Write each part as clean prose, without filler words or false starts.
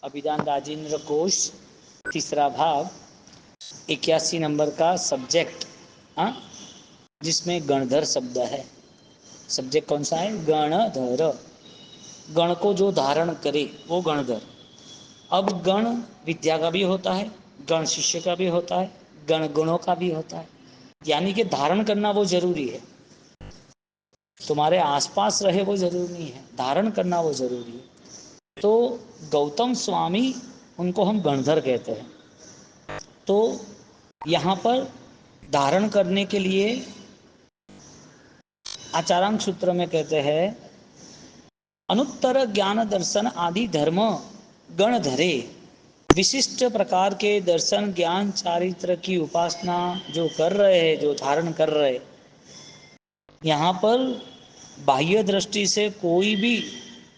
अभिधान राजेंद्र कोश तीसरा भाग 81 नंबर का सब्जेक्ट, हाँ, जिसमें गणधर शब्द है। सब्जेक्ट कौन सा है? गणधर। गण को जो धारण करे वो गणधर। अब गण विद्या का भी होता है, गण शिष्य का भी होता है, गण गुणों का भी होता है। यानी कि धारण करना वो जरूरी है। तुम्हारे आसपास रहे वो जरूरी नहीं है, धारण करना वो जरूरी है। तो गौतम स्वामी, उनको हम गणधर कहते हैं। तो यहाँ पर धारण करने के लिए आचारांग सूत्र में कहते हैं, अनुत्तर ज्ञान दर्शन आदि धर्म गण धरे। विशिष्ट प्रकार के दर्शन ज्ञान चारित्र की उपासना जो कर रहे हैं, जो धारण कर रहे, यहाँ पर बाह्य दृष्टि से कोई भी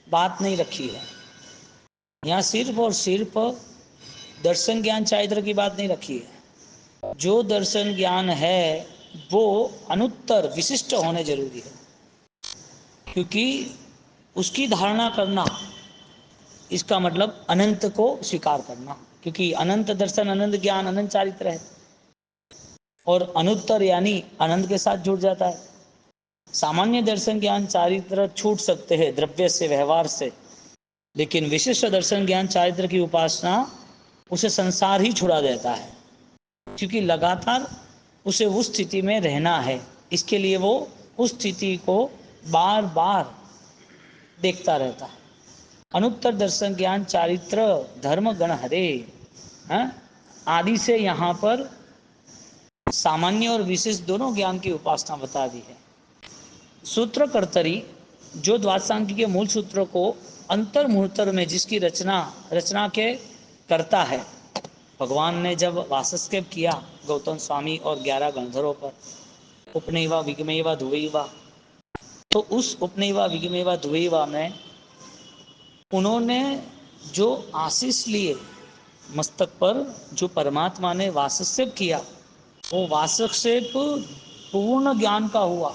बात नहीं रखी है। यहाँ सिर्फ और सिर्फ दर्शन ज्ञान चारित्र की बात नहीं रखी है। जो दर्शन ज्ञान है वो अनुत्तर विशिष्ट होने जरूरी है, क्योंकि उसकी धारणा करना, इसका मतलब अनंत को स्वीकार करना, क्योंकि अनंत दर्शन, अनंत ज्ञान, अनंत चारित्र है। और अनुत्तर यानी अनंत के साथ जुड़ जाता है। सामान्य दर्शन ज्ञान चारित्र छूट सकते हैं द्रव्य से, व्यवहार से, लेकिन विशिष्ट दर्शन ज्ञान चारित्र की उपासना उसे संसार ही छुड़ा देता है, क्योंकि लगातार उसे उस स्थिति में रहना है। इसके लिए वो उस स्थिति को बार बार देखता रहता है। अनुत्तर दर्शन ज्ञान चारित्र धर्म गण हरे, आदि से यहाँ पर सामान्य और विशेष दोनों ज्ञान की उपासना बता दी है। सूत्र कर्तरी, जो द्वादशांगी के मूल सूत्र को अंतर मुहूर्तर में जिसकी रचना के करता है। भगवान ने जब वासस्केप किया गौतम स्वामी और 11 गंधर्वों पर, उपनयवा विगमेवा धुवैवा, तो उस उपनयवा विगमेवा धुवैवा में उन्होंने जो आशीष लिए मस्तक पर, जो परमात्मा ने वासस्केप किया, वो वासस्केप पूर्ण ज्ञान का हुआ।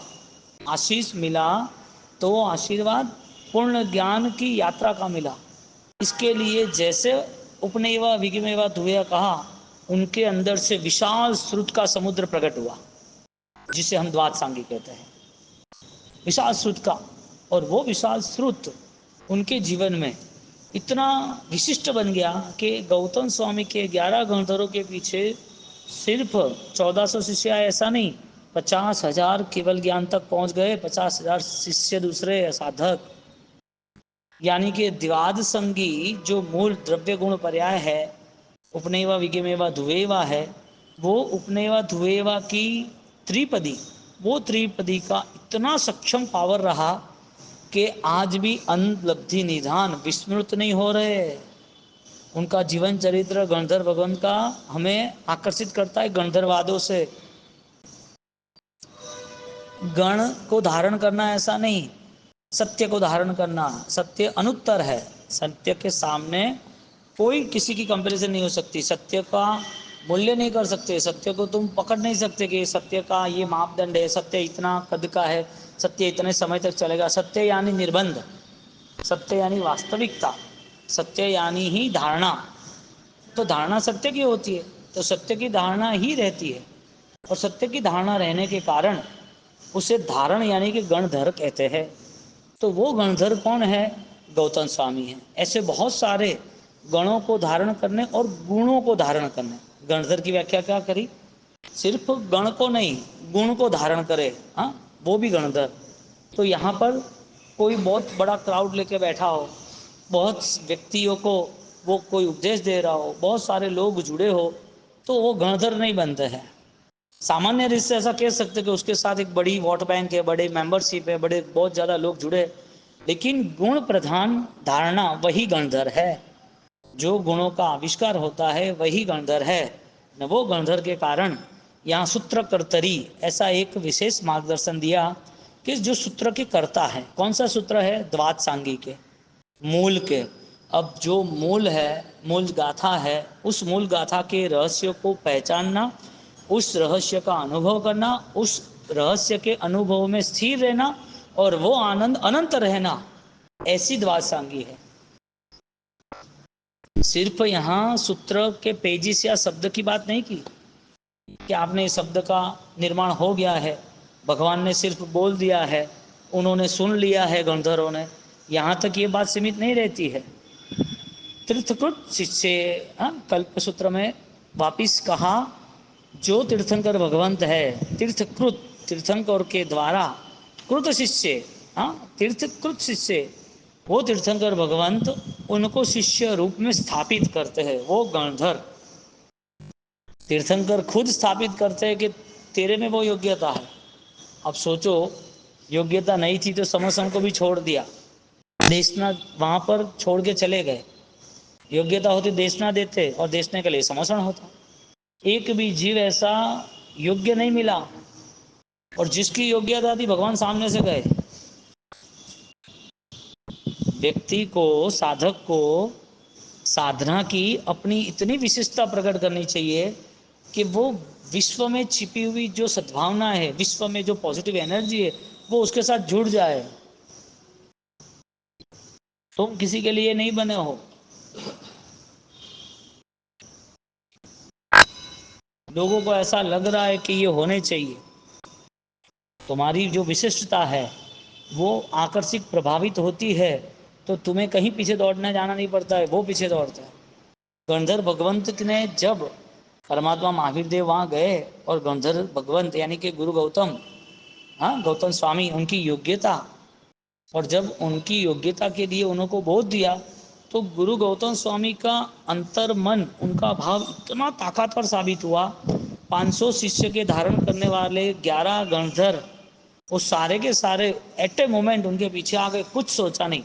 आशीष मिला तो आशीर्वाद पूर्ण ज्ञान की यात्रा का मिला। इसके लिए जैसे उपनयवा विगमेवा धुवैया कहा, उनके अंदर से विशाल श्रुत का समुद्र प्रकट हुआ, जिसे हम द्वादशांगी कहते हैं, विशाल श्रुत का। और वो विशाल श्रुत उनके जीवन में इतना विशिष्ट बन गया कि गौतम स्वामी के 11 गंधर्वों के पीछे सिर्फ 1400 शिष्य आए, ऐसा नहीं, 50,000 केवल ज्ञान तक पहुंच गए, 50,000 शिष्य दूसरे साधक। यानी कि द्वाद संगी जो मूल द्रव्य गुण पर्याय है, उपनयवा विगमेवा धुवैवा है, वो उपनयवा धुवैवा की त्रिपदी, वो त्रिपदी का इतना सक्षम पावर रहा कि आज भी अनलब्धि निधान विस्मृत नहीं हो रहे। उनका जीवन चरित्र गणधर भगवान का हमें आकर्षित करता है गणधरवादों से। गण को धारण करना ऐसा नहीं, सत्य को धारण करना। सत्य अनुत्तर है, सत्य के सामने कोई किसी की कंपैरिजन नहीं हो सकती। सत्य का मूल्य नहीं कर सकते, सत्य को तुम पकड़ नहीं सकते कि सत्य का ये मापदंड है, सत्य इतना कद का है, सत्य इतने समय तक चलेगा। सत्य यानी निर्बंध, सत्य यानी वास्तविकता, सत्य यानी ही धारणा। तो धारणा सत्य की होती है, तो सत्य की धारणा ही रहती है, और सत्य की धारणा रहने के कारण उसे धारण यानी कि गणधर कहते हैं। तो वो गणधर कौन है? गौतम स्वामी है। ऐसे बहुत सारे गणों को धारण करने और गुणों को धारण करने। गणधर की व्याख्या क्या करी? सिर्फ गण को नहीं, गुण को धारण करे, हाँ, वो भी गणधर। तो यहाँ पर कोई बहुत बड़ा क्राउड लेके बैठा हो, बहुत व्यक्तियों को वो कोई उपदेश दे रहा हो, बहुत सारे लोग जुड़े हो, तो वो गणधर नहीं बनते हैं। सामान्य रीत से ऐसा कह सकते कि उसके साथ एक बड़ी वोट बैंक है, बड़े मेंबरशिप है, बड़े बहुत ज़्यादा लोग जुड़े, लेकिन गुण प्रधान धारणा वही गणधर है। जो गुणों का आविष्कार होता है वही गणधर है न। वो गणधर के कारण यहाँ सूत्र कर्तरी ऐसा एक विशेष मार्गदर्शन दिया कि जो सूत्र के कर्ता है, कौन सा सूत्र है? द्वादशांगी के मूल के। अब जो मूल है, मूल गाथा है, उस मूल गाथा के रहस्य को पहचानना, उस रहस्य का अनुभव करना, उस रहस्य के अनुभव में स्थिर रहना और वो आनंद अनंत रहना, ऐसी द्वादशांगी है। सिर्फ यहाँ सूत्र के पेजिस या शब्द की बात नहीं की कि आपने शब्द का निर्माण हो गया है, भगवान ने सिर्फ बोल दिया है, उन्होंने सुन लिया है गंधर्वों ने, यहाँ तक ये बात सीमित नहीं रहती है। तीर्थकृत शिष्य, कल्प सूत्र में वापिस कहा, जो तीर्थंकर भगवंत है, तीर्थकृत तीर्थंकर के द्वारा, कृत शिष्य, हाँ तीर्थकृत शिष्य, वो तीर्थंकर भगवंत उनको शिष्य रूप में स्थापित करते हैं, वो गणधर। तीर्थंकर खुद स्थापित करते हैं कि तेरे में वो योग्यता है। अब सोचो, योग्यता नहीं थी तो समोसन को भी छोड़ दिया, देशना वहां पर छोड़ के चले गए। योग्यता होती देशना देते और देशने के लिए समोसन होता। एक भी जीव ऐसा योग्य नहीं मिला, और जिसकी योग्यता थी भगवान सामने से गए। व्यक्ति को, साधक को साधना की अपनी इतनी विशिष्टता प्रकट करनी चाहिए कि वो विश्व में छिपी हुई जो सद्भावना है, विश्व में जो पॉजिटिव एनर्जी है, वो उसके साथ जुड़ जाए। तुम किसी के लिए नहीं बने हो, लोगों को ऐसा लग रहा है कि ये होने चाहिए। तुम्हारी जो विशिष्टता है वो आकर्षित प्रभावित होती है, तो तुम्हें कहीं पीछे दौड़ने जाना नहीं पड़ता है, वो पीछे दौड़ता है। गंधर्व भगवंत ने जब परमात्मा महावीर देव वहाँ गए और गंधर्व भगवंत यानी कि गुरु गौतम, हाँ गौतम स्वामी, उनकी योग्यता, और जब उनकी योग्यता के लिए उनको बोध दिया, तो गुरु गौतम स्वामी का अंतर मन, उनका भाव इतना ताकतवर साबित हुआ। 500 शिष्य के धारण करने वाले 11 गणधर, वो सारे के सारे एट ए मोमेंट उनके पीछे आ गए, कुछ सोचा नहीं,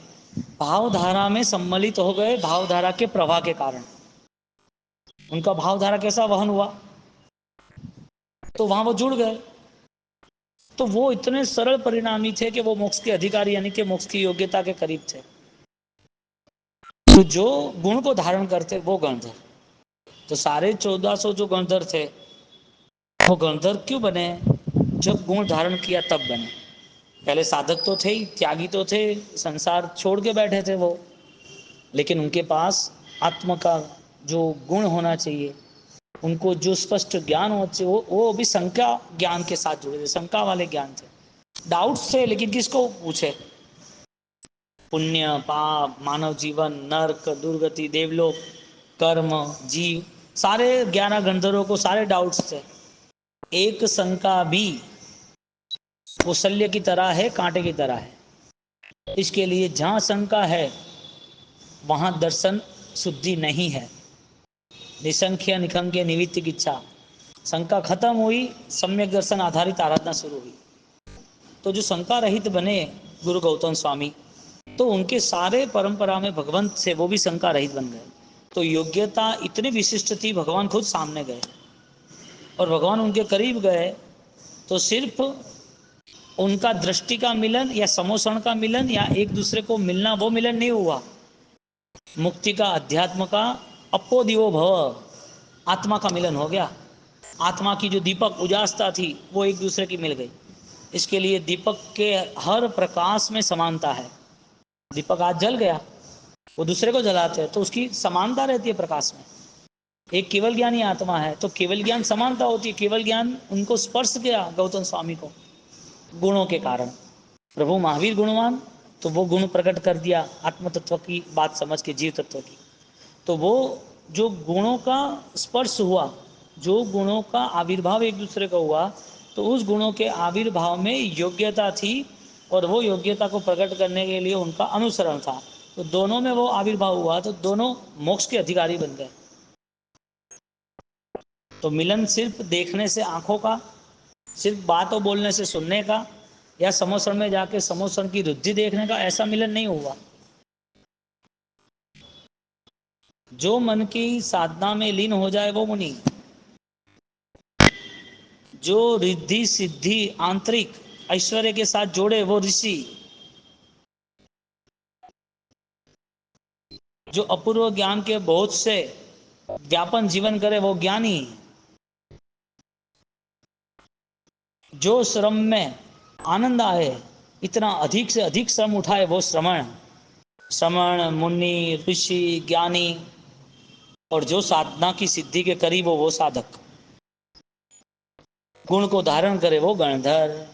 भावधारा में सम्मिलित हो गए। भावधारा के प्रवाह के कारण उनका भावधारा कैसा वहन हुआ, तो वहां वो जुड़ गए। तो वो इतने सरल परिणामी थे कि वो मोक्ष के अधिकारी यानी कि मोक्ष की योग्यता के करीब थे। तो जो गुण को धारण करते वो गणधर, तो सारे 1400 जो गणधर थे वो गणधर क्यों बने, जब गुण धारण किया तब बने। पहले साधक तो थे ही, त्यागी तो थे, संसार छोड़ के बैठे थे वो, लेकिन उनके पास आत्म का जो गुण होना चाहिए, उनको जो स्पष्ट ज्ञान होना चाहिए, वो भी शंका ज्ञान के साथ जुड़े थे, शंका वाले ज्ञान थे, डाउट्स थे, लेकिन किसको पूछे। पुण्य पाप, मानव जीवन, नर्क दुर्गति, देवलोक, कर्म, जीव, सारे 11 गंधर्वों को सारे डाउट्स थे। एक शंका भी वो शल्य की तरह है, कांटे की तरह है। इसके लिए जहां शंका है वहां दर्शन शुद्धि नहीं है। निसंख्य निखंख्य निवित्त की इच्छा, शंका खत्म हुई, सम्यक दर्शन आधारित आराधना शुरू हुई। तो जो शंका रहित बने गुरु गौतम स्वामी, तो उनके सारे परंपरा में भगवंत से वो भी शंका रहित बन गए। तो योग्यता इतनी विशिष्ट थी, भगवान खुद सामने गए और भगवान उनके करीब गए, तो सिर्फ उनका दृष्टि का मिलन या समोषण का मिलन या एक दूसरे को मिलना, वो मिलन नहीं हुआ। मुक्ति का, अध्यात्म का अपो दिवो भव, आत्मा का मिलन हो गया। आत्मा की जो दीपक उजासता थी वो एक दूसरे की मिल गई। इसके लिए दीपक के हर प्रकाश में समानता है। दीपक आज जल गया, वो दूसरे को जलाते हैं, तो उसकी समानता रहती है प्रकाश में। एक केवल ज्ञानी आत्मा है, तो केवल ज्ञान समानता होती है। केवल ज्ञान उनको स्पर्श किया गौतम स्वामी को गुणों के कारण। प्रभु महावीर गुणवान, तो वो गुण प्रकट कर दिया आत्म तत्व की बात समझ के, जीव तत्व की। तो वो जो गुणों का स्पर्श हुआ, जो गुणों का आविर्भाव एक दूसरे का हुआ, तो उस गुणों के आविर्भाव में योग्यता थी, और वो योग्यता को प्रकट करने के लिए उनका अनुसरण था। तो दोनों में वो आविर्भाव हुआ, तो दोनों मोक्ष के अधिकारी बन गए। तो मिलन सिर्फ देखने से आंखों का, सिर्फ बात और बोलने से सुनने का, या समोसन में जाके समोसन की रुद्धि देखने का, ऐसा मिलन नहीं हुआ। जो मन की साधना में लीन हो जाए वो मुनि, जो रिद्धि सिद्धि आंतरिक ऐश्वर्य के साथ जोड़े वो ऋषि, जो अपूर्व ज्ञान के बहुत से व्यापन जीवन करे वो ज्ञानी, जो श्रम में आनंद आए, इतना अधिक से अधिक श्रम उठाए वो श्रमण। श्रमण, मुनि, ऋषि, ज्ञानी, और जो साधना की सिद्धि के करीब हो वो साधक, गुण को धारण करे वो गणधर।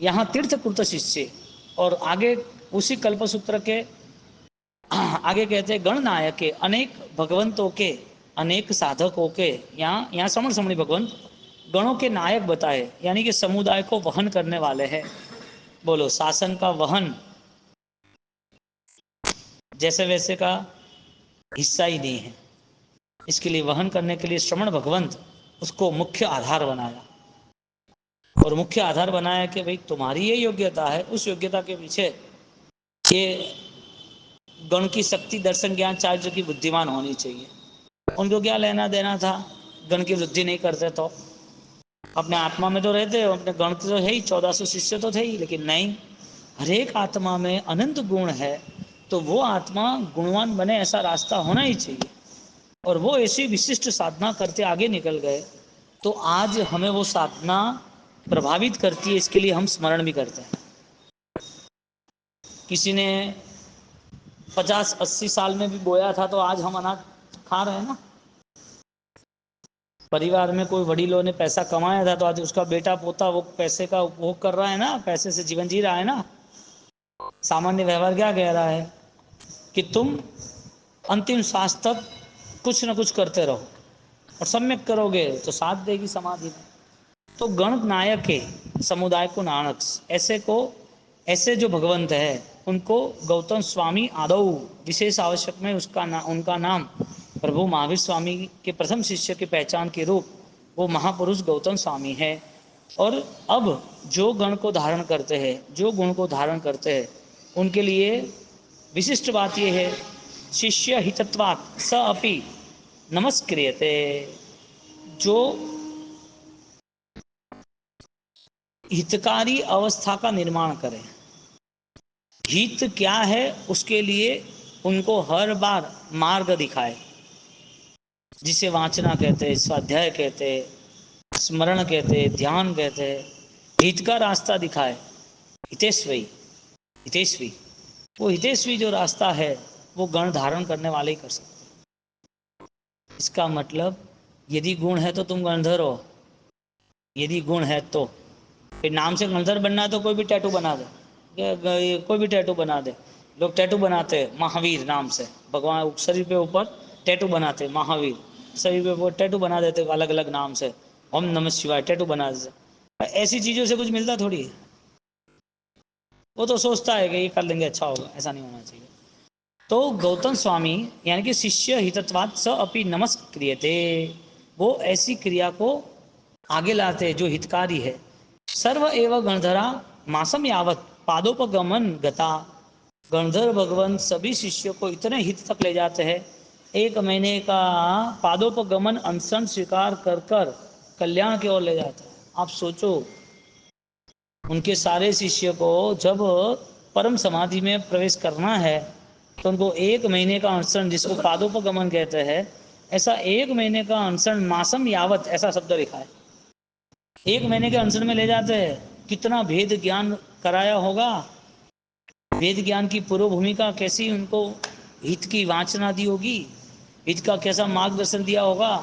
यहाँ तीर्थकृत शिष्य, और आगे उसी कल्पसूत्र के आगे कहते हैं गणनायक के, अनेक भगवंतों के, अनेक साधकों के, यहाँ समण समणी भगवंत गणों के नायक बताए, यानी कि समुदाय को वहन करने वाले हैं। बोलो, शासन का वहन जैसे वैसे का हिस्सा ही नहीं है। इसके लिए वहन करने के लिए श्रमण भगवंत उसको मुख्य आधार बनाया, और मुख्य आधार बनाया कि भाई तुम्हारी ये योग्यता है, उस योग्यता के पीछे ये गण की शक्ति दर्शन ज्ञान चार्य की बुद्धिमान होनी चाहिए। उनको क्या लेना देना था, गण की वृद्धि नहीं करते तो अपने आत्मा में तो रहते, अपने गण तो है ही, 1400 शिष्य तो थे ही, लेकिन नहीं, हरेक आत्मा में अनंत गुण है, तो वो आत्मा गुणवान बने ऐसा रास्ता होना ही चाहिए। और वो ऐसी विशिष्ट साधना करते आगे निकल गए, तो आज हमें वो साधना प्रभावित करती है, इसके लिए हम स्मरण भी करते हैं। किसी ने 50-80 साल में भी बोया था, तो आज हम अनाज खा रहे हैं ना। परिवार में कोई वडीलों ने पैसा कमाया था, तो आज उसका बेटा पोता वो पैसे का उपभोग कर रहा है ना, पैसे से जीवन जी रहा है ना। सामान्य व्यवहार क्या कह रहा है कि तुम अंतिम सांस तक कुछ न कुछ करते रहो, और सम्यक करोगे तो साथ देगी समाधि में। तो गण नायक के समुदाय को नानक, ऐसे को, ऐसे जो भगवंत है उनको गौतम स्वामी आदौ विशेष आवश्यक में उनका नाम प्रभु महावीर स्वामी के प्रथम शिष्य की पहचान के रूप वो महापुरुष गौतम स्वामी है। और अब जो गण को धारण करते हैं, जो गुण को धारण करते हैं, उनके लिए विशिष्ट बात यह है, शिष्य हितत्वात् स अपि नमस्क्रियते। जो हितकारी अवस्था का निर्माण करें, हित क्या है उसके लिए उनको हर बार मार्ग दिखाए, जिसे वाचना कहते, स्वाध्याय कहते, स्मरण कहते, ध्यान कहते, हित का रास्ता दिखाए। हितेश्वरी, हितेश्वरी, वो हितेश्वरी जो रास्ता है वो गण धारण करने वाले ही कर सकते। इसका मतलब यदि गुण है तो तुम गणधर हो, यदि गुण है तो। फिर नाम से गणधर बनना है तो कोई भी टैटू बना दे, कोई भी टैटू बना दे। लोग टैटू बनाते हैं महावीर नाम से, भगवान शरीर पे ऊपर टैटू बनाते, महावीर शरीर पे ऊपर टैटू बना देते अलग अलग नाम से, ओम नमः शिवाय टैटू बना देते। ऐसी चीज़ों से कुछ मिलता थोड़ी है। वो तो सोचता है कि ये कर लेंगे अच्छा होगा, ऐसा नहीं होना चाहिए। तो गौतम स्वामी यानी कि शिष्य हितत्वात् स अपि नमस्क्रियते, वो ऐसी क्रिया को आगे लाते जो हितकारी है। सर्व एवं गणधरा मासम यावत पादोपगमन गता, गणधर भगवान सभी शिष्यों को इतने हित तक ले जाते हैं, 1 महीने का पादोपगमन अनशन स्वीकार कर कर कल्याण की ओर ले जाते हैं। आप सोचो, उनके सारे शिष्य को जब परम समाधि में प्रवेश करना है तो उनको 1 महीने का अनशन, जिसको पादोपगमन कहते हैं, ऐसा 1 महीने का अनशन, मासम यावत ऐसा शब्द लिखा है, 1 महीने के अनशन में ले जाते हैं। कितना भेद ज्ञान कराया होगा, वेद ज्ञान की पूर्व भूमिका कैसी उनको हित की वाचना दी होगी, हित का कैसा मार्गदर्शन दिया होगा,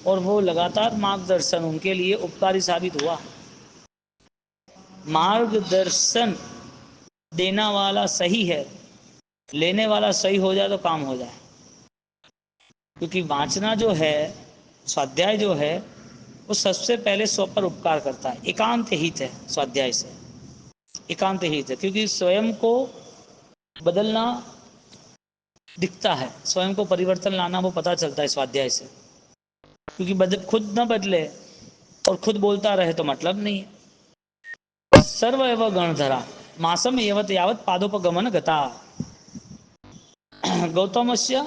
और वो लगातार मार्गदर्शन उनके लिए उपकारी साबित हुआ। मार्गदर्शन देना वाला सही है, लेने वाला सही हो जाए तो काम हो जाए। क्योंकि वाचना जो है, स्वाध्याय जो है, वो सबसे पहले स्व पर उपकार करता है, एकांत हित है स्वाध्याय से, एकांत हित है। क्योंकि स्वयं को बदलना दिखता है, स्वयं को परिवर्तन लाना वो पता चलता है स्वाध्याय से। क्योंकि खुद न बदले और खुद बोलता रहे तो मतलब नहीं है। सर्व एवं गणधरा मासम एवत यावत पादोपगमन गता, गौतमस्य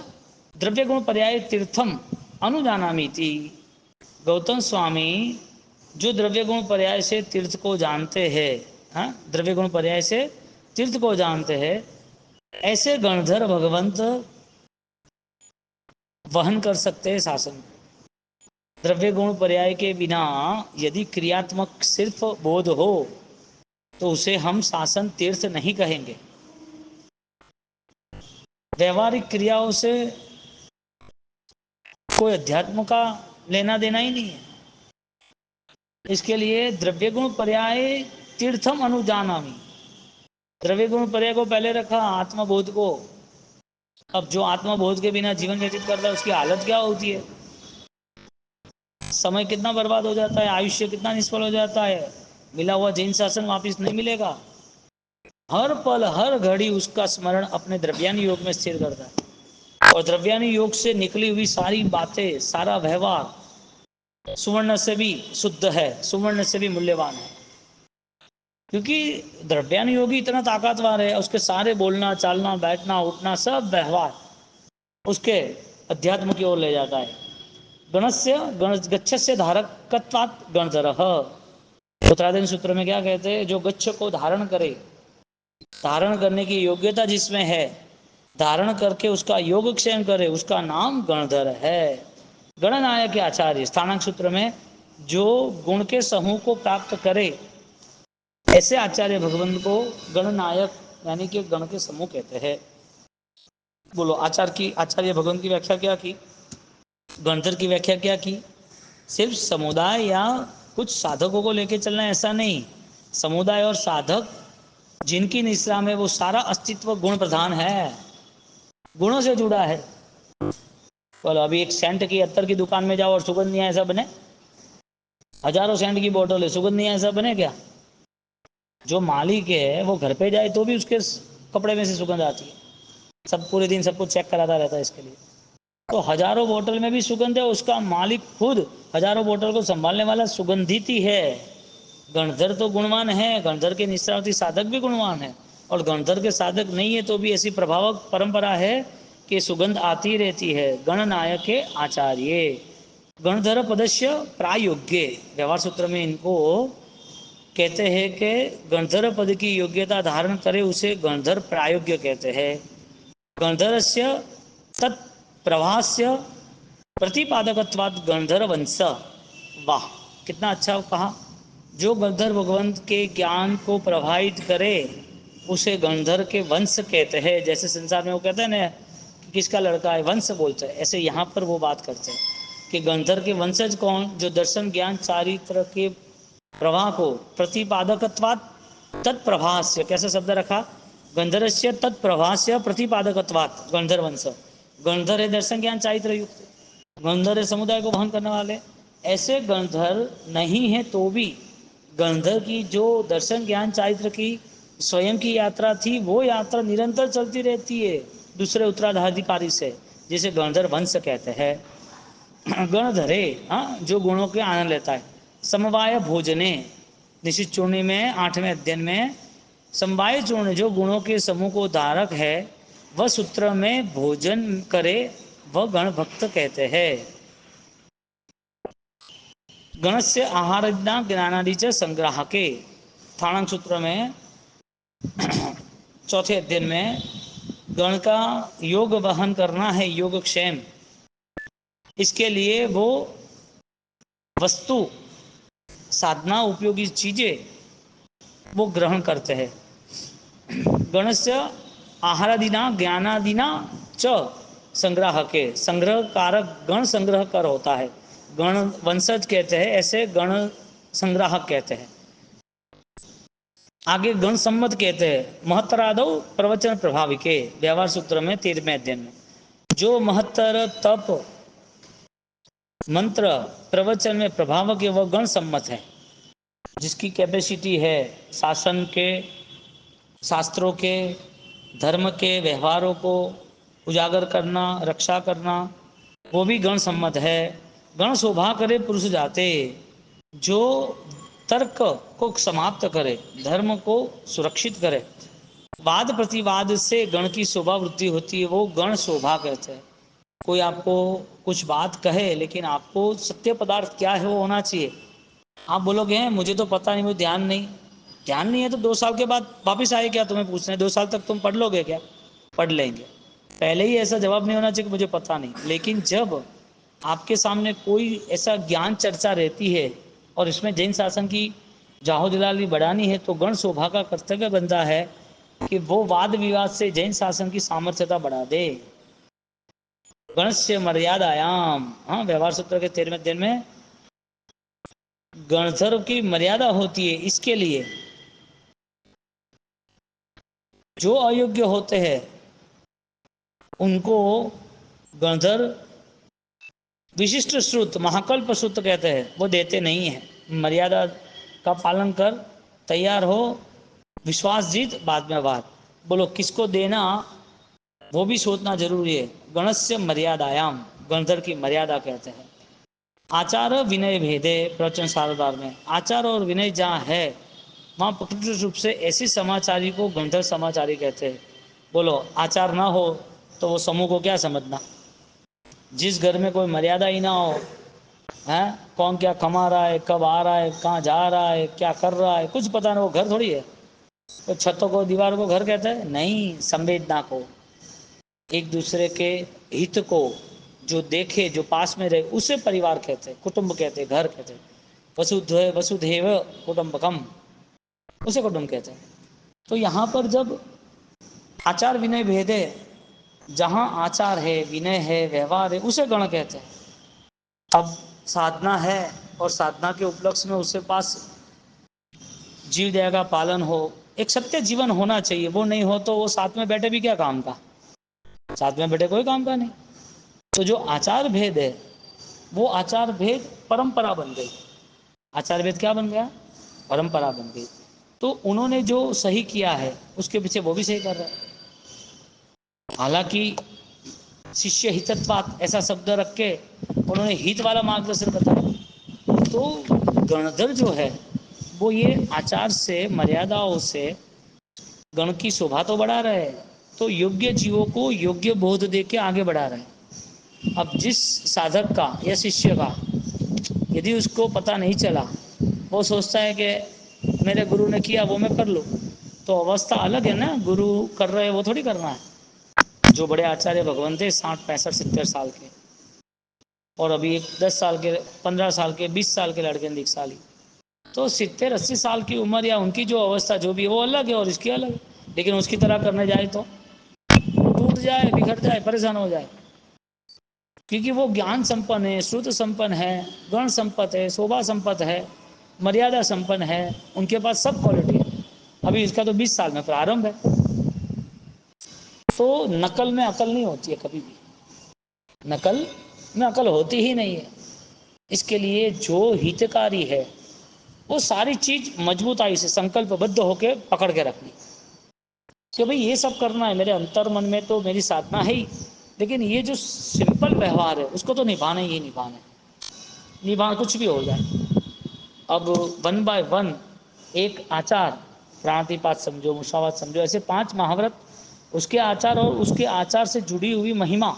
द्रव्य गुण पर्याय तीर्थम अनुजानामीति। गौतम स्वामी जो द्रव्य गुण पर्याय से तीर्थ को जानते हैं, हाँ, द्रव्य गुण पर्याय से तीर्थ को जानते हैं, ऐसे गणधर भगवंत वहन कर सकते हैं शासन। द्रव्य गुण पर्याय के बिना यदि क्रियात्मक सिर्फ बोध हो तो उसे हम शासन तीर्थ नहीं कहेंगे। व्यवहारिक क्रियाओं से कोई अध्यात्म का लेना देना ही नहीं है। इसके लिए द्रव्य गुण पर्याय तीर्थम अनुजानामी, द्रव्य गुण पर्याय को पहले रखा, आत्मबोध को। अब जो आत्मबोध के बिना जीवन व्यतीत करता है उसकी हालत क्या होती है, समय कितना बर्बाद हो जाता है, आयुष्य कितना निष्फल हो जाता है, मिला हुआ जैन शासन वापिस नहीं मिलेगा। हर पल हर घड़ी उसका स्मरण अपने द्रव्यानी योग में स्थिर करता है, और द्रव्यानी योग से निकली हुई सारी बातें, सारा व्यवहार सुवर्ण से भी शुद्ध है, सुवर्ण से भी मूल्यवान है। क्योंकि द्रव्यानी योगी इतना ताकतवर है, उसके सारे बोलना चालना बैठना उठना सब व्यवहार उसके अध्यात्म की ओर ले जाता है। गणस्य गच्छस्य धारकत्वात् गणधरः, उत्तराधीन सूत्र में क्या कहते हैं, जो गच्छ को धारण करे, धारण करने की योग्यता जिसमें है, धारण करके उसका योगक्षेम करे, उसका नाम गणधर है। गणनायक के आचार्य, स्थानांक सूत्र में, जो गुण के समूह को प्राप्त करे ऐसे आचार्य भगवान को गणनायक यानी कि गण के समूह कहते हैं। बोलो आचार्य भगवान की व्याख्या क्या की, गणधर की व्याख्या क्या की। सिर्फ समुदाय या कुछ साधकों को लेकर चलना ऐसा नहीं, समुदाय और साधक जिनकी निश्रा में वो सारा अस्तित्व गुण प्रधान है, गुणों से जुड़ा है। बोलो अभी एक सेंट की अत्तर की दुकान में जाओ और सुगंध नहीं ऐसा बने, हजारों सेंट की बोतल है, सुगंध नहीं ऐसा बने क्या। जो मालिक है वो घर पे जाए तो भी उसके कपड़े में से सुगंध आती है, सब पूरे दिन सबको चेक कराता रहता है इसके लिए। तो हजारों बोतल में भी सुगंध है, उसका मालिक खुद हजारों बोतल को संभालने वाला सुगंधित ही है। गणधर तो गुणवान है, गणधर के निष्ठावती साधक भी गुणवान है, और गणधर के साधक नहीं है तो भी ऐसी प्रभावक परंपरा है कि सुगंध आती रहती है। गणनायक के आचार्य गणधर पदस्य प्रायोग्य, व्यवहार सूत्र में इनको कहते हैं कि गणधर पद की योग्यता धारण करे उसे गणधर प्रायोग्य कहते हैं। गणधरस्य तत्प्रभास्य प्रतिपादकत्वाद गणधर वंश, वाह कितना अच्छा कहा। जो गणधर भगवंत के ज्ञान को प्रभावित करे उसे गणधर के वंश कहते हैं। जैसे संसार में वो कहते हैं ना कि किसका लड़का है, वंश बोलते हैं, ऐसे यहाँ पर वो बात करते हैं कि गणधर के वंशज कौन, जो दर्शन ज्ञान चारित्र के प्रवाह को प्रतिपादकत्वात् तत्प्रभास्य, कैसा शब्द रखा, गंधरस्य तत्प्रभास्य प्रतिपादकत्वात् गणधर वंश। गणधर है दर्शन ज्ञान चारित्र युक्त, गणधर है समुदाय को वहन करने वाले। ऐसे गणधर नहीं है तो भी गणधर की जो दर्शन ज्ञान चारित्र की स्वयं की यात्रा थी, वो यात्रा निरंतर चलती रहती है दूसरे उत्तराधिकारी से, जिसे गणधर वंश कहते हैं। गणधरे, हाँ, जो गुणों के आनंद लेता है। समवाय भोजने, निश्चित चूर्ण में 8वें अध्ययन में, समवाय चूर्ण जो गुणों के समूह को धारक है, वह सूत्र में भोजन करे वह गण भक्त कहते हैं। गण से आहार ज्ञानादि च संग्राह के, थाणंग सूत्र में 4थे अध्ययन में, गण का योग वहन करना है, योगक्षेम, इसके लिए वो वस्तु साधना उपयोगी चीजें वो ग्रहण करते हैं। गणस्य आहारादिना ज्ञानादिना च संग्रह के, संग्रह कारक गण संग्रह कर होता है, गण वंशज कहते हैं, ऐसे गण संग्राहक कहते हैं। आगे गण सम्मत कहते हैं। महत्तरादौ प्रवचन प्रभावी के, व्यवहार सूत्र में 13वें अध्ययन में, जो महत्तर तप मंत्र प्रवचन में प्रभाव के वह गण सम्मत है, जिसकी कैपेसिटी है शासन के, शास्त्रों के, धर्म के व्यवहारों को उजागर करना, रक्षा करना, वो भी गण सम्मत है। गण शोभा करे पुरुष जाते, जो तर्क को समाप्त करे, धर्म को सुरक्षित करे, वाद प्रतिवाद से गण की शोभा वृद्धि होती है, वो गण शोभा कहते हैं। कोई आपको कुछ बात कहे लेकिन आपको सत्य पदार्थ क्या है वो होना चाहिए। आप बोलोगे मुझे तो पता नहीं, मुझे ध्यान नहीं, ध्यान नहीं है तो 2 साल के बाद वापस आए क्या तुम्हें पूछने, 2 साल तक तुम पढ़ लोगे क्या, पढ़ लेंगे। पहले ही ऐसा जवाब नहीं होना चाहिए कि मुझे पता नहीं। लेकिन जब आपके सामने कोई ऐसा ज्ञान चर्चा रहती है और इसमें जैन शासन की जाहो जलाली बढ़ानी है, तो गण शोभा का कर्तव्य बनता है कि वो वाद विवाद से जैन शासन की सामर्थ्यता बढ़ा दे। गणस्य मर्यादायाम, हाँ, व्यवहार सूत्र के 13वें अध्याय में गणधर्व की मर्यादा होती है। इसके लिए जो अयोग्य होते हैं उनको गणधर विशिष्ट श्रुत, महाकल्प सूत्र कहते हैं, वो देते नहीं है। मर्यादा का पालन कर, तैयार हो, विश्वास जीत, बाद में बात। बोलो किसको देना वो भी सोचना जरूरी है। गणस्य मर्यादायाम, गणधर की मर्यादा कहते हैं। आचार विनय भेदे, प्रवचन सारदार में आचार और विनय जहाँ है वहाँ प्रकृति रूप से ऐसी समाचारी को गंधर्व समाचारी कहते हैं। बोलो आचार ना हो तो वो समूह को क्या समझना। जिस घर में कोई मर्यादा ही ना हो, है कौन क्या कमा रहा है, कब आ रहा है, कहाँ जा रहा है, क्या कर रहा है, कुछ पता नहीं, वो घर थोड़ी है। तो छतों को दीवार को घर कहते हैं नहीं, संवेदना को, एक दूसरे के हित को जो देखे, जो पास में रहे, उसे परिवार कहते हैं, कुटुंब कहते हैं, घर कहते हैं। वसुधैव वसुधैव कुटुंबकम, उसे कुटुंब कहते हैं। तो यहाँ पर जब आचार विनय भेद है, जहाँ आचार है, विनय है, व्यवहार है, उसे गण कहते हैं। अब साधना है और साधना के उपलक्ष्य में उसके पास जीव दया का पालन हो, एक सत्य जीवन होना चाहिए। वो नहीं हो तो वो साथ में बैठे भी क्या काम का, साथ में बैठे कोई काम का नहीं। तो जो आचार भेद है वो आचार भेद परंपरा बन गई। आचार भेद क्या बन गया, परंपरा बन गई। तो उन्होंने जो सही किया है उसके पीछे वो भी सही कर रहा है। हालांकि शिष्य हितत्वात ऐसा शब्द रख के उन्होंने हित वाला मार्गदर्शन बताया। तो गणधर जो है वो ये आचार से, मर्यादाओं से गण की शोभा तो बढ़ा रहे हैं, तो योग्य जीवों को योग्य बोध दे के आगे बढ़ा रहे हैं। अब जिस साधक का या शिष्य का यदि उसको पता नहीं चला, वो सोचता है कि मेरे गुरु ने किया वो मैं कर लूँ, तो अवस्था अलग है ना। गुरु कर रहे हैं वो थोड़ी करना है। जो बड़े आचार्य भगवान थे 60 65 70 साल के, और अभी एक 10 साल के, 15 साल के, 20 साल के लड़के दीक्षा ली, तो 70 80 साल की उम्र या उनकी जो अवस्था जो भी है वो अलग है और इसकी अलग है। लेकिन उसकी तरह करने जाए तो टूट जाए, बिखर जाए, परेशान हो जाए। क्योंकि वो ज्ञान संपन्न है, श्रुत संपन्न है, गण संपत्त है, शोभा संपत्त है, मर्यादा संपन्न है, उनके पास सब क्वालिटी है। अभी इसका तो 20 साल में प्रारंभ है। तो नकल में अकल नहीं होती है कभी भी, नकल में अकल होती ही नहीं है। इसके लिए जो हितकारी है वो सारी चीज मजबूताई से संकल्पबद्ध होकर पकड़ के रखनी कि भाई ये सब करना है, मेरे अंतर मन में तो मेरी साधना है ही, लेकिन ये जो सिंपल व्यवहार है उसको तो निभाना ही निभाना है, निभा कुछ भी हो जाए। अब 1 बाय 1 एक आचार, प्राणतिपात समझो, मुसावात समझो, ऐसे 5 महाव्रत, उसके आचार और उसके आचार से जुड़ी हुई महिमा,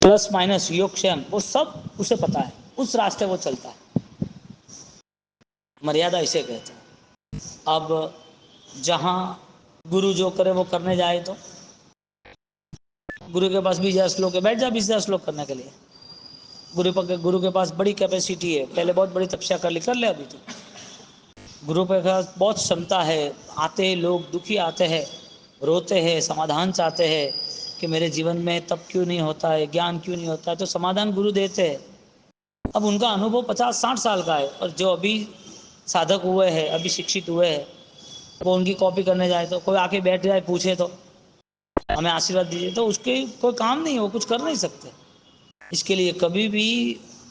प्लस माइनस योगक्षेम, वो सब उसे पता है, उस रास्ते वो चलता है। मर्यादा इसे कहते हैं। अब जहाँ गुरु जो करे वो करने जाए तो गुरु के पास 20,000 श्लोक है, बैठ जा 20,000 श्लोक करने के लिए। गुरु के पास बड़ी कैपेसिटी है, पहले बहुत बड़ी तपस्या कर ली, कर ले अभी तो। गुरु के पास बहुत क्षमता है। आते हैं लोग, दुखी आते हैं, रोते हैं, समाधान चाहते हैं कि मेरे जीवन में तप क्यों नहीं होता है, ज्ञान क्यों नहीं होता है, तो समाधान गुरु देते हैं। अब उनका अनुभव 50 60 साल का है, और जो अभी साधक हुए हैं, अभी शिक्षित हुए हैं, वो उनकी कॉपी करने जाए तो कोई आके बैठ जाए पूछे तो हमें आशीर्वाद दीजिए, तो उसके कोई काम नहीं, वो कुछ कर नहीं सकते। इसके लिए कभी भी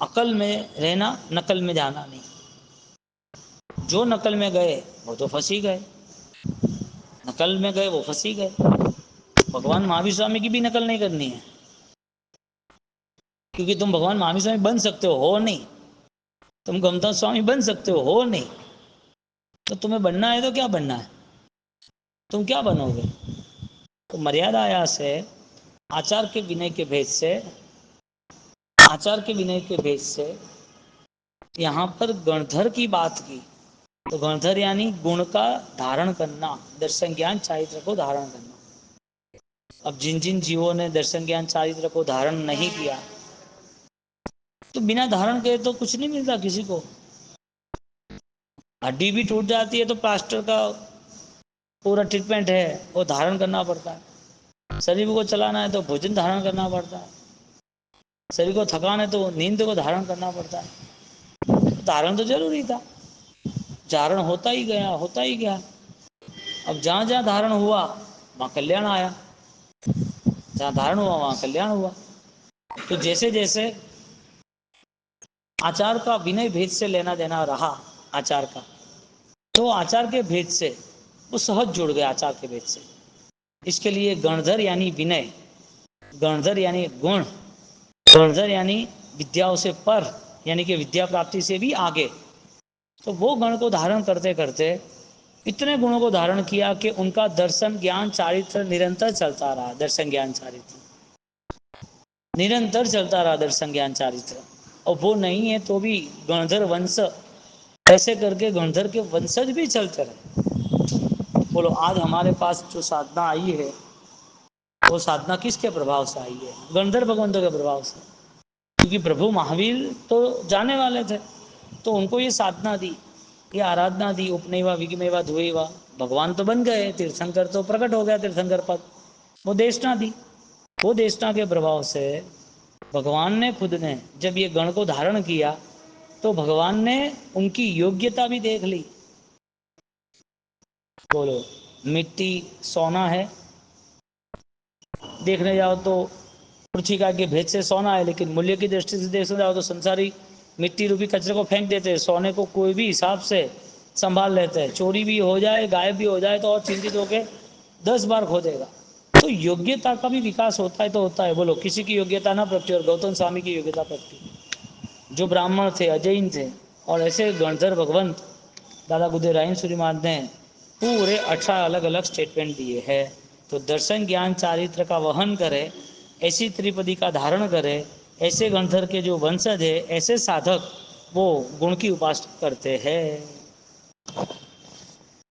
अकल में रहना, नकल में जाना नहीं। जो नकल में गए वो तो फंसी गए, नकल में गए वो फंसी गए। भगवान महावीर स्वामी की भी नकल नहीं करनी है, क्योंकि तुम भगवान महावीर स्वामी बन सकते हो नहीं, तुम गमता स्वामी बन सकते हो नहीं। तो तुम्हें बनना है तो क्या बनना है, तुम क्या बनोगे। तो मर्यादा आया से, आचार के विनय के भेद से, आचार के विनय के भेद से यहाँ पर गणधर की बात की। तो गणधर यानी गुण का धारण करना, दर्शन ज्ञान चारित्र को धारण करना। अब जिन जिन जीवों ने दर्शन ज्ञान चारित्र को धारण नहीं किया, तो बिना धारण के तो कुछ नहीं मिलता किसी को। हड्डी भी टूट जाती है तो प्लास्टर का पूरा ट्रीटमेंट है, वो धारण करना पड़ता है। शरीर को चलाना है तो भोजन धारण करना पड़ता है, शरीर को थकान है तो नींद को धारण करना पड़ता है। धारण तो जरूरी था, धारण होता ही गया होता ही गया। अब जहां जहां धारण हुआ वहां कल्याण आया, जहां धारण हुआ वहां कल्याण हुआ। तो जैसे जैसे आचार का विनय भेद से लेना देना रहा आचार का, तो आचार के भेद से वो सहज जुड़ गया आचार के भेद से। इसके लिए गणधर यानी विनय, गणधर यानी गुण, गणधर यानी विद्याओं से पर, यानी कि विद्या प्राप्ति से भी आगे। तो वो गण को धारण करते करते इतने गुणों को धारण किया कि उनका दर्शन ज्ञान चारित्र निरंतर चलता रहा। दर्शन ज्ञान चारित्र निरंतर चलता रहा, दर्शन ज्ञान चारित्र। और वो नहीं है तो भी गणधर वंश, ऐसे करके गणधर के वंशज भी चलते रहे। बोलो आज हमारे पास जो साधना आई है, वो साधना किसके प्रभाव से आई है? गणधर भगवंतों के प्रभाव से। क्योंकि प्रभु महावीर तो जाने वाले थे, तो उनको ये साधना दी, ये आराधना दी, उपनयवा विग्नयवा धुएवा, भगवान तो बन गए, तीर्थंकर तो प्रकट हो गया, तीर्थंकर पद, वो देशना दी। वो देशना के प्रभाव से भगवान ने खुद ने जब ये गण को धारण किया, तो भगवान ने उनकी योग्यता भी देख ली। बोलो, मिट्टी सोना है, देखने जाओ तो पृथ्वी के भेद से सोना है, लेकिन मूल्य की दृष्टि से देखने जाओ तो संसारी मिट्टी रूपी कचरे को फेंक देते हैं। सोने को कोई भी हिसाब से संभाल लेते हैं, चोरी भी हो जाए गायब भी हो जाए तो और चिंतित होके 10 बार खो देगा। तो योग्यता का भी विकास होता है तो होता है। बोलो, किसी की योग्यता ना प्रगटी और गौतम स्वामी की योग्यता प्रगटी, जो ब्राह्मण थे अजैन थे। और ऐसे गणधर भगवंत दादा गुदेरायन सूरी महाराज ने पूरे 18 अलग अलग स्टेटमेंट दिए हैं। तो दर्शन ज्ञान चारित्र का वहन करे, ऐसी त्रिपदी का धारण करे, ऐसे गणधर के जो वंशज है, ऐसे साधक वो गुण की उपासना करते हैं।